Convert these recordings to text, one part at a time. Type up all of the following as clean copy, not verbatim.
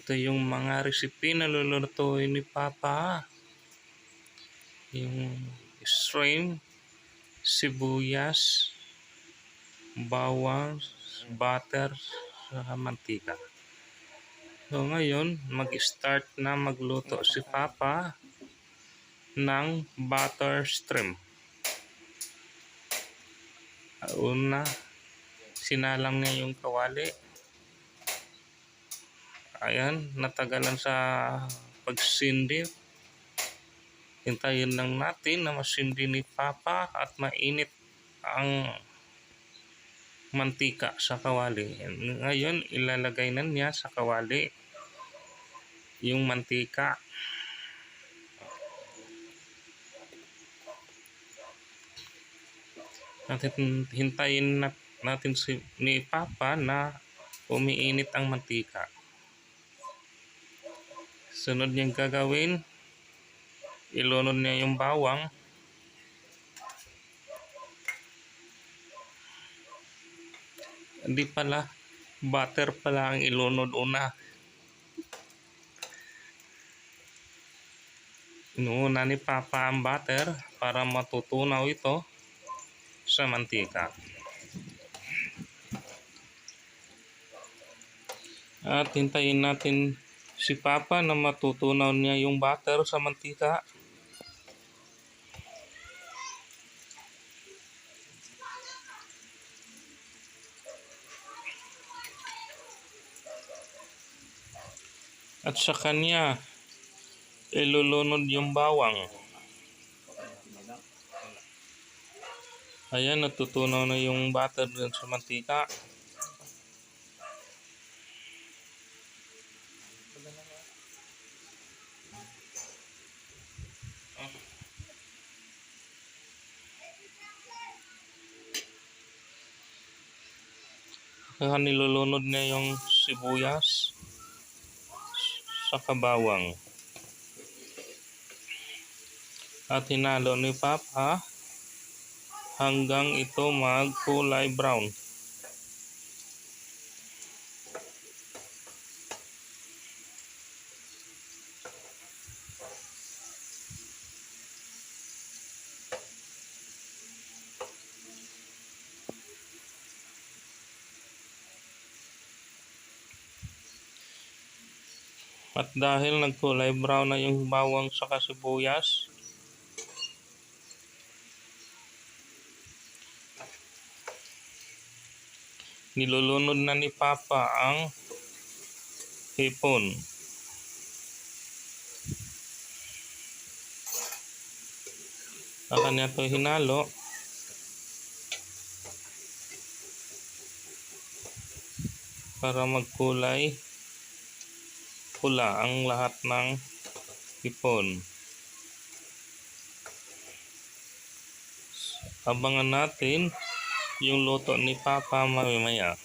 Ito yung mga recipe na lulutuin ni Papa. Yung shrimp, sibuyas, bawang, butter, saka mantika. So ngayon, mag-start na magluto si Papa ng butter shrimp. Una, sinalang niya yung kawali. Ayan, natagalan sa pagsindi. Hintayin lang natin na masindi ni Papa at mainit ang mantika sa kawali. Ngayon, ilalagay na niya sa kawali yung mantika. Hintayin natin ni Papa na umiinit ang mantika. Sunod niyang gagawin, ilunod niya yung bawang. Hindi pala, butter pala ang ilunod una. Inuuna ni Papa ang butter para matutunaw ito sa mantika. At hintayin natin si Papa na matutunaw niya yung butter sa mantika. At sa kanya, ilulunod yung bawang. Ayan, natutunaw na yung butter dun sa mantika. Kaya nilulunod niya yung sibuyas sa bawang. At hinalo ni Papa hanggang ito magkulay brown. At dahil nagkulay brown na yung bawang sa sibuyas, nilulunod na ni Papa ang hipon. Saka niya ito hinalo para magkulay pula ang lahat ng hipon. Abangan natin yung luto ni Papa mamaya.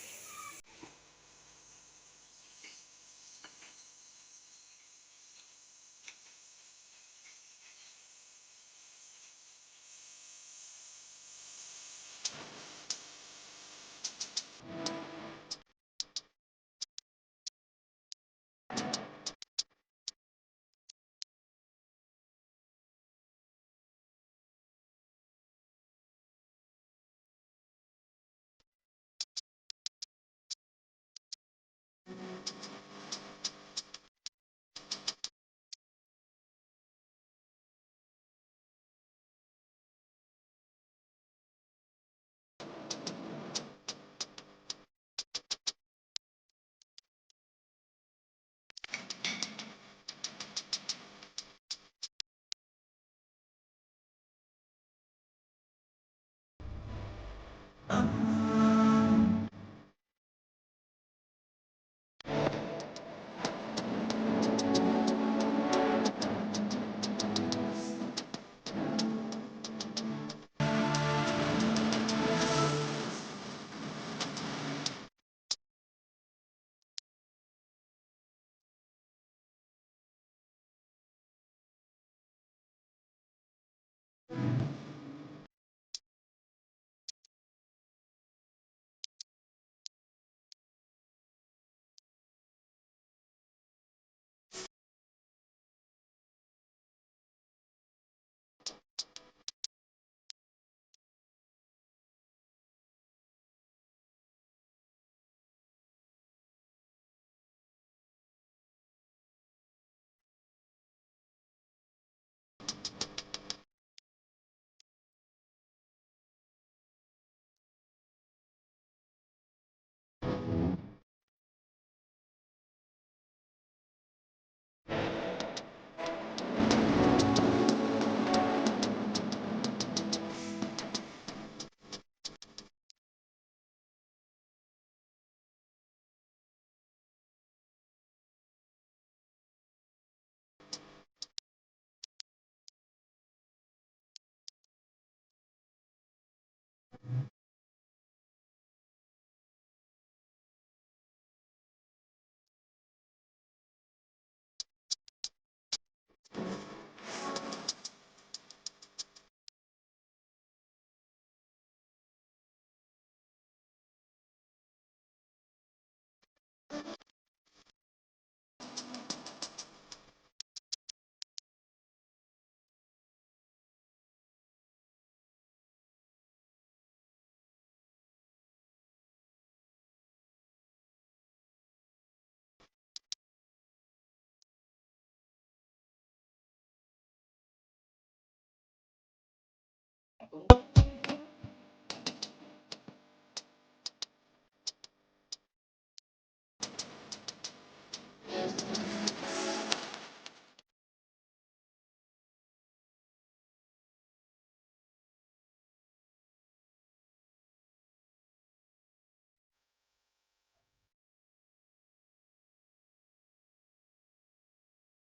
Kung